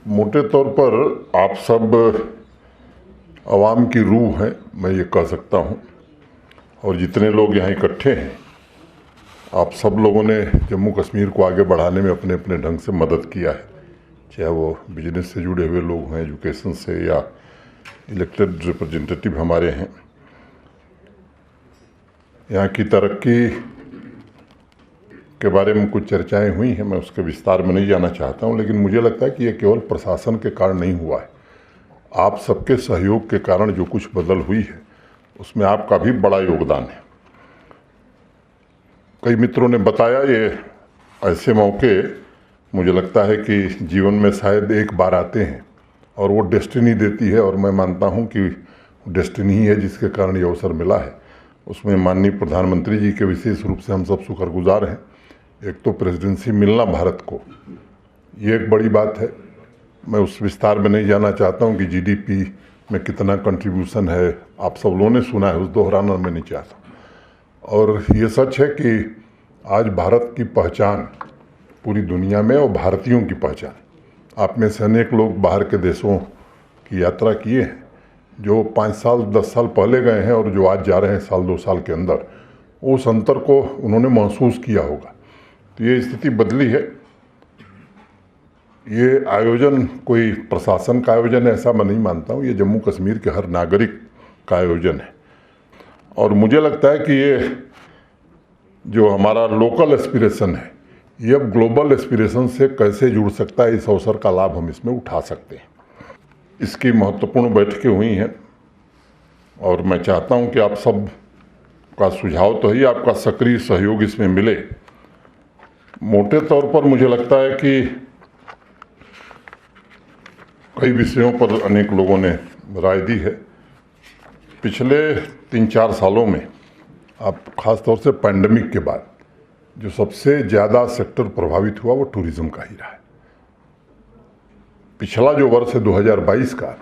मोटे तौर पर आप सब आवाम की रूह हैं, मैं ये कह सकता हूँ। और जितने लोग यहाँ इकट्ठे हैं, आप सब लोगों ने जम्मू कश्मीर को आगे बढ़ाने में अपने अपने ढंग से मदद किया है, चाहे वो बिजनेस से जुड़े हुए लोग हैं, एजुकेशन से, या इलेक्टेड रिप्रेजेंटेटिव हमारे हैं। यहाँ की तरक्की के बारे में कुछ चर्चाएं हुई हैं, मैं उसके विस्तार में नहीं जाना चाहता हूं, लेकिन मुझे लगता है कि ये केवल प्रशासन के कारण नहीं हुआ है। आप सबके सहयोग के कारण जो कुछ बदल हुई है, उसमें आपका भी बड़ा योगदान है। कई मित्रों ने बताया, ये ऐसे मौके मुझे लगता है कि जीवन में शायद एक बार आते हैं और वो डेस्टिनी देती है, और मैं मानता हूँ कि डेस्टिनी ही है जिसके कारण ये अवसर मिला है। उसमें माननीय प्रधानमंत्री जी के विशेष रूप से हम सब शुक्रगुजार हैं। एक तो प्रेसिडेंसी मिलना भारत को, ये एक बड़ी बात है। मैं उस विस्तार में नहीं जाना चाहता हूँ कि जीडीपी में कितना कंट्रीब्यूशन है, आप सब लोगों ने सुना है, उस दोहराना मैं नहीं चाहता। और ये सच है कि आज भारत की पहचान पूरी दुनिया में, और भारतीयों की पहचान, आप में से अनेक लोग बाहर के देशों की यात्रा किए हैं, जो 5 साल 10 साल पहले गए हैं और जो आज जा रहे हैं साल 2 साल के अंदर, उस अंतर को उन्होंने महसूस किया होगा। तो ये स्थिति बदली है। ये आयोजन कोई प्रशासन का आयोजन है ऐसा मैं नहीं मानता हूँ, ये जम्मू कश्मीर के हर नागरिक का आयोजन है। और मुझे लगता है कि ये जो हमारा लोकल एस्पिरेशन है, ये अब ग्लोबल एस्पिरेशन से कैसे जुड़ सकता है, इस अवसर का लाभ हम इसमें उठा सकते हैं। इसकी महत्वपूर्ण बैठकें हुई हैं और मैं चाहता हूं कि आप सब का सुझाव तो ही, आपका सक्रिय सहयोग इसमें मिले। मोटे तौर पर मुझे लगता है कि कई विषयों पर अनेक लोगों ने राय दी है। पिछले 3-4 सालों में, आप खास तौर से पैंडेमिक के बाद, जो सबसे ज़्यादा सेक्टर प्रभावित हुआ वो टूरिज़्म का ही रहा है। पिछला जो वर्ष है 2022 का,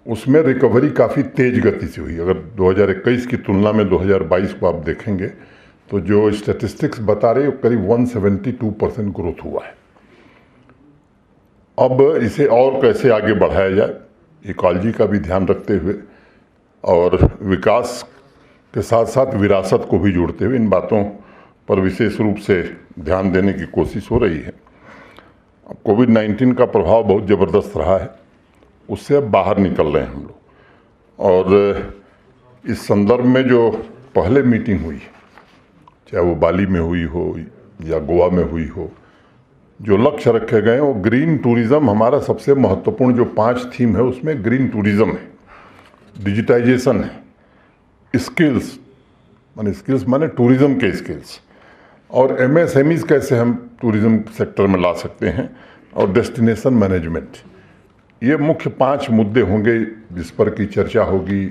उसमें रिकवरी काफ़ी तेज गति से हुई। अगर 2021 की तुलना में 2022 को आप देखेंगे तो जो स्टैटिस्टिक्स बता रहे हैं करीब 172% ग्रोथ हुआ है। अब इसे और कैसे आगे बढ़ाया जाए, इकोलॉजी का भी ध्यान रखते हुए और विकास के साथ साथ विरासत को भी जोड़ते हुए, इन बातों पर विशेष रूप से ध्यान देने की कोशिश हो रही है। अब कोविड-19 का प्रभाव बहुत ज़बरदस्त रहा है, उससे अब बाहर निकल रहे हैं हम लोग। और इस संदर्भ में जो पहले मीटिंग हुई, चाहे वो बाली में हुई हो या गोवा में हुई हो, जो लक्ष्य रखे गए हैं वो ग्रीन टूरिज़्म हमारा सबसे महत्वपूर्ण जो 5 थीम है, उसमें ग्रीन टूरिज़्म है, डिजिटाइजेशन है, स्किल्स माने टूरिज़्म के स्किल्स, और एमएसएमईज कैसे हम टूरिज़्म सेक्टर में ला सकते हैं, और डेस्टिनेशन मैनेजमेंट। ये मुख्य 5 मुद्दे होंगे जिस पर की चर्चा होगी,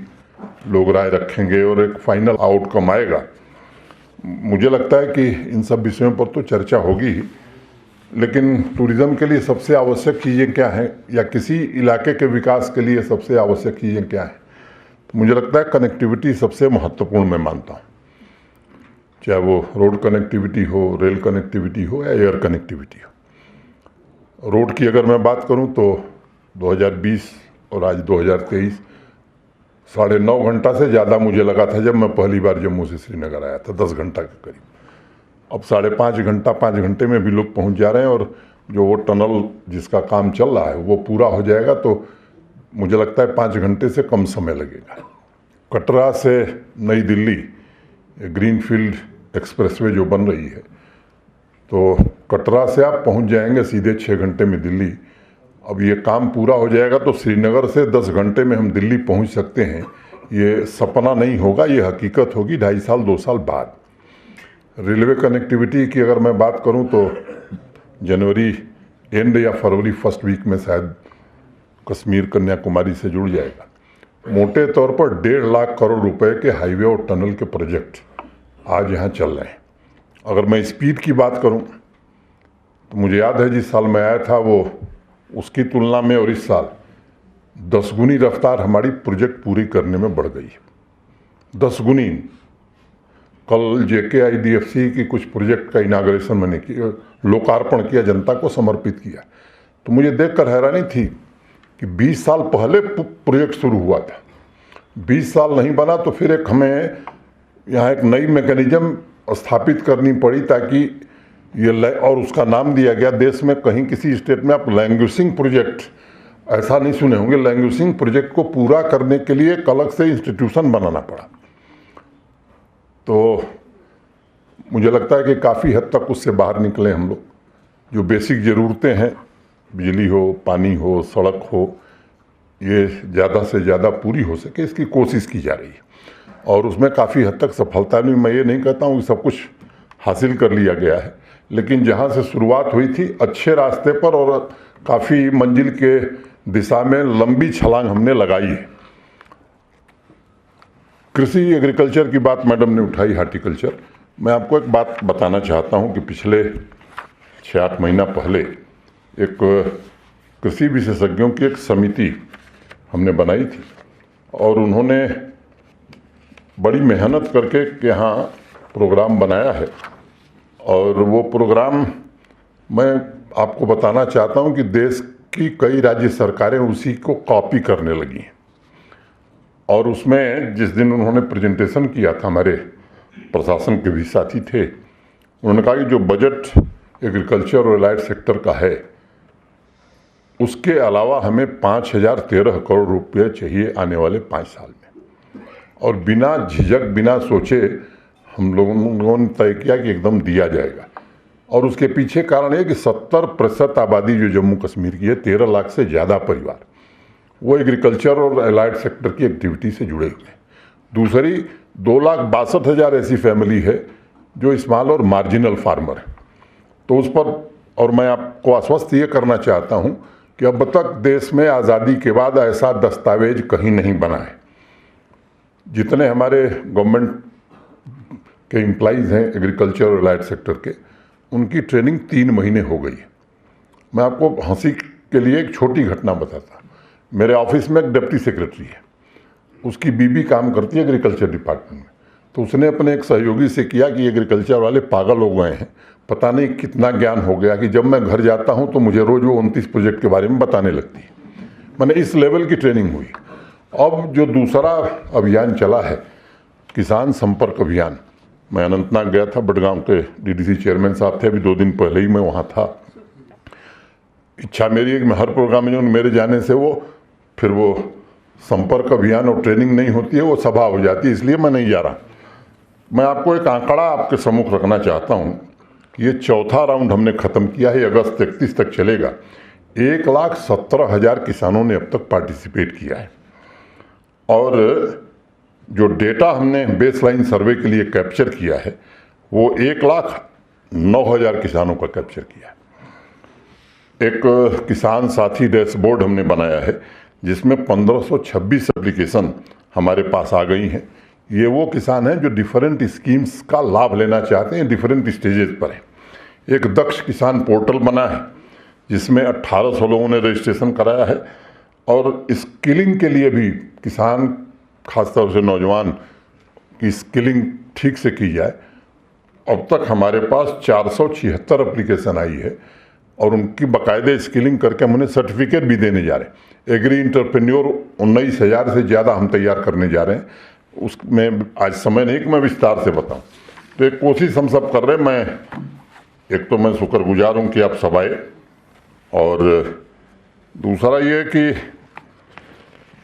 लोग राय रखेंगे और एक फाइनल आउटकम आएगा। मुझे लगता है कि इन सब विषयों पर तो चर्चा होगी ही, लेकिन टूरिज़्म के लिए सबसे आवश्यक चीज़ें क्या हैं, या किसी इलाके के विकास के लिए सबसे आवश्यक चीज़ें क्या हैं, तो मुझे लगता है कनेक्टिविटी सबसे महत्वपूर्ण मैं मानता हूँ। चाहे वो रोड कनेक्टिविटी हो, रेल कनेक्टिविटी हो, या एयर कनेक्टिविटी हो। रोड की अगर मैं बात करूं तो 2020 और आज 2023, 9.5 घंटा से ज़्यादा मुझे लगा था जब मैं पहली बार जम्मू से श्रीनगर आया था, 10 घंटा के करीब। अब 5.5 घंटा, 5 घंटे में भी लोग पहुंच जा रहे हैं। और जो वो टनल जिसका काम चल रहा है वो पूरा हो जाएगा तो मुझे लगता है 5 घंटे से कम समय लगेगा। कटरा से नई दिल्ली ग्रीनफील्ड एक्सप्रेसवे जो बन रही है, तो कटरा से आप पहुंच जाएंगे सीधे 6 घंटे में दिल्ली। अब ये काम पूरा हो जाएगा तो श्रीनगर से 10 घंटे में हम दिल्ली पहुंच सकते हैं। ये सपना नहीं होगा, ये हकीकत होगी 2.5 साल 2 साल बाद। रेलवे कनेक्टिविटी की अगर मैं बात करूं तो जनवरी एंड या फरवरी फर्स्ट वीक में शायद कश्मीर कन्याकुमारी से जुड़ जाएगा। मोटे तौर पर 1.5 लाख करोड़ रुपए के हाईवे और टनल के प्रोजेक्ट आज यहाँ चल रहे हैं। अगर मैं स्पीड की बात करूं तो मुझे याद है जिस साल मैं आया था वो उसकी तुलना में और इस साल 10 गुनी रफ्तार हमारी प्रोजेक्ट पूरी करने में बढ़ गई है। 10 गुनी। कल JKIDFC की कुछ प्रोजेक्ट का इनाग्रेशन मैंने किया, लोकार्पण किया, जनता को समर्पित किया। तो मुझे देखकर हैरानी थी कि 20 साल पहले प्रोजेक्ट शुरू हुआ था, 20 साल नहीं बना तो फिर एक हमें यहाँ एक नई मैकेनिज्म स्थापित करनी पड़ी ताकि ये, और उसका नाम दिया गया, देश में कहीं किसी स्टेट में आप लैंग्वेजिंग प्रोजेक्ट ऐसा नहीं सुने होंगे, लैंग्वेजिंग प्रोजेक्ट को पूरा करने के लिए एक अलग से इंस्टीट्यूशन बनाना पड़ा। तो मुझे लगता है कि काफ़ी हद तक उससे बाहर निकले हम लोग। जो बेसिक ज़रूरतें हैं, बिजली हो, पानी हो, सड़क हो, ये ज़्यादा से ज़्यादा पूरी हो सके इसकी कोशिश की जा रही है और उसमें काफ़ी हद तक सफलता भी, मैं ये नहीं कहता हूँ कि सब कुछ हासिल कर लिया गया है, लेकिन जहाँ से शुरुआत हुई थी अच्छे रास्ते पर और काफ़ी मंजिल के दिशा में लंबी छलांग हमने लगाई है। कृषि एग्रीकल्चर की बात मैडम ने उठाई, हार्टिकल्चर। मैं आपको एक बात बताना चाहता हूँ कि पिछले 6-8 महीना पहले एक कृषि विशेषज्ञों की एक समिति हमने बनाई थी और उन्होंने बड़ी मेहनत करके यहाँ प्रोग्राम बनाया है और वो प्रोग्राम मैं आपको बताना चाहता हूँ कि देश की कई राज्य सरकारें उसी को कॉपी करने लगी हैं। और उसमें जिस दिन उन्होंने प्रेजेंटेशन किया था, हमारे प्रशासन के भी साथी थे, उन्होंने कहा कि जो बजट एग्रीकल्चर और एलाइड सेक्टर का है उसके अलावा हमें 5013 करोड़ रुपये चाहिए आने वाले 5 साल में। और बिना झिझक, बिना सोचे हम लोगों ने तय किया कि एकदम दिया जाएगा। और उसके पीछे कारण ये कि 70% आबादी जो जम्मू कश्मीर की है, 13 लाख से ज़्यादा परिवार, वो एग्रीकल्चर और एलाइड सेक्टर की एक्टिविटी से जुड़े हुए हैं। दूसरी 2,62,000 ऐसी फैमिली है जो स्मॉल और मार्जिनल फार्मर है। तो उस पर, और मैं आपको आश्वस्त ये करना चाहता हूँ कि अब तक देश में आज़ादी के बाद ऐसा दस्तावेज कहीं नहीं बना है। जितने हमारे गवर्नमेंट के एम्प्लॉइज़ हैं एग्रीकल्चर और एलाइड सेक्टर के, उनकी ट्रेनिंग 3 महीने हो गई है। मैं आपको हंसी के लिए एक छोटी घटना बताता। मेरे ऑफिस में एक डिप्टी सेक्रेटरी है, उसकी बीबी काम करती है एग्रीकल्चर डिपार्टमेंट में। तो उसने अपने एक सहयोगी से किया कि एग्रीकल्चर वाले पागल हो गए हैं, पता नहीं कितना ज्ञान हो गया कि जब मैं घर जाता हूं तो मुझे रोज़ वो 29 प्रोजेक्ट के बारे में बताने लगती है। मैंने इस लेवल की ट्रेनिंग हुई। अब जो दूसरा अभियान चला है, किसान संपर्क अभियान, मैं अनंतनाग गया था, बडगांव के डीडीसी चेयरमैन साहब थे, अभी 2 दिन पहले ही मैं वहाँ था। इच्छा मेरी है कि मैं हर प्रोग्राम में, मेरे जाने से फिर वो संपर्क अभियान और ट्रेनिंग नहीं होती है, वो सभा हो जाती है, इसलिए मैं नहीं जा रहा। मैं आपको एक आंकड़ा आपके सम्मुख रखना चाहता हूँ कि ये 4था राउंड हमने ख़त्म किया है, अगस्त 31 तक चलेगा। 1,17,000 किसानों ने अब तक पार्टिसिपेट किया है और जो डेटा हमने बेसलाइन सर्वे के लिए कैप्चर किया है वो 1,09,000 किसानों का कैप्चर किया है। एक किसान साथी डैशबोर्ड हमने बनाया है जिसमें 1526 एप्लीकेशन हमारे पास आ गई हैं। ये वो किसान हैं जो डिफरेंट स्कीम्स का लाभ लेना चाहते हैं, डिफरेंट स्टेजेस पर हैं। एक दक्ष किसान पोर्टल बना है जिसमें 1800 लोगों ने रजिस्ट्रेशन कराया है और स्किलिंग के लिए भी किसान, खासतौर से नौजवान की स्किलिंग ठीक से की जाए। अब तक हमारे पास 476 एप्लीकेशन आई है और उनकी बाकायदे स्किलिंग करके हम उन्हें सर्टिफिकेट भी देने जा रहे हैं। एग्री इंटरप्रेन्योर 19,000 से ज़्यादा हम तैयार करने जा रहे हैं। उसमें आज समय नहीं कि मैं विस्तार से बताऊं, तो एक कोशिश हम सब कर रहे हैं। एक तो मैं शुक्रगुजार हूं कि आप सब आए, और दूसरा ये कि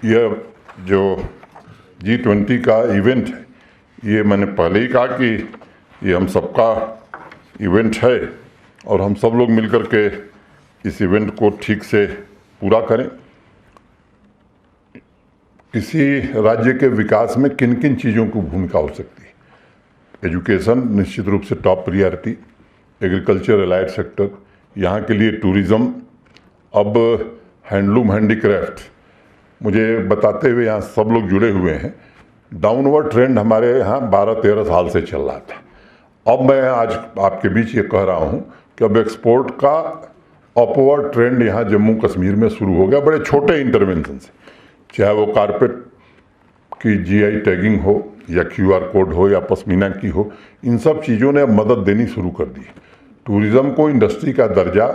यह जो G20 का इवेंट है, ये मैंने पहले ही कहा कि ये हम सबका इवेंट है और हम सब लोग मिलकर के इस इवेंट को ठीक से पूरा करें। किसी राज्य के विकास में किन किन चीज़ों की भूमिका हो सकती है? एजुकेशन निश्चित रूप से top priority, agriculture allied sector, यहाँ के लिए टूरिज़्म, अब हैंडलूम हैंडीक्राफ्ट। मुझे बताते हुए यहाँ सब लोग जुड़े हुए हैं, डाउनवर्ड ट्रेंड हमारे यहाँ 12-13 साल से चल रहा था। अब मैं आज आपके बीच ये कह रहा हूँ कि अब एक्सपोर्ट का अपवर्ड ट्रेंड यहाँ जम्मू कश्मीर में शुरू हो गया, बड़े छोटे इंटरवेंशन से, चाहे वो कारपेट की GI टैगिंग हो या QR कोड हो या पश्मीना की हो, इन सब चीज़ों ने अब मदद देनी शुरू कर दी। टूरिज़्म को इंडस्ट्री का दर्जा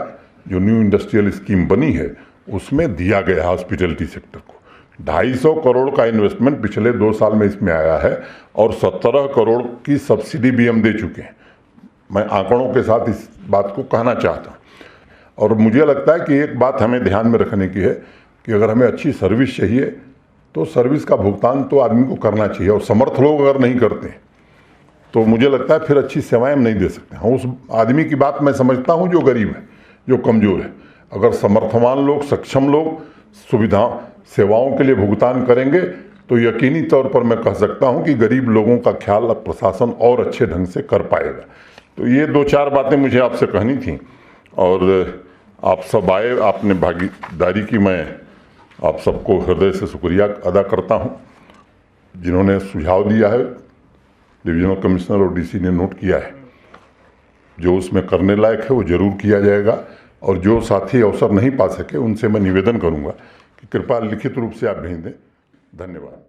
जो न्यू इंडस्ट्रियल स्कीम बनी है उसमें दिया गया है हॉस्पिटैलिटी सेक्टर को। 250 करोड़ का इन्वेस्टमेंट पिछले 2 साल में इसमें आया है और 17 करोड़ की सब्सिडी भी हम दे चुके हैं। मैं आंकड़ों के साथ इस बात को कहना चाहता हूँ। और मुझे लगता है कि एक बात हमें ध्यान में रखने की है कि अगर हमें अच्छी सर्विस चाहिए तो सर्विस का भुगतान तो आदमी को करना चाहिए, और समर्थ लोग अगर नहीं करते तो मुझे लगता है फिर अच्छी सेवाएं हम नहीं दे सकते। हाँ, उस आदमी की बात मैं समझता हूँ जो गरीब है, जो कमज़ोर है। अगर समर्थवान लोग, सक्षम लोग सुविधा सेवाओं के लिए भुगतान करेंगे तो यकीनी तौर पर मैं कह सकता हूँ कि गरीब लोगों का ख्याल अब प्रशासन और अच्छे ढंग से कर पाएगा। तो ये 2-4 बातें मुझे आपसे कहनी थी, और आप सब आए, आपने भागीदारी की, मैं आप सबको हृदय से शुक्रिया अदा करता हूँ। जिन्होंने सुझाव दिया है, डिविजनल कमिश्नर और डीसी ने नोट किया है, जो उसमें करने लायक है वो जरूर किया जाएगा। और जो साथी अवसर नहीं पा सके उनसे मैं निवेदन करूँगा कि कृपया लिखित रूप से आप भेज दें। धन्यवाद।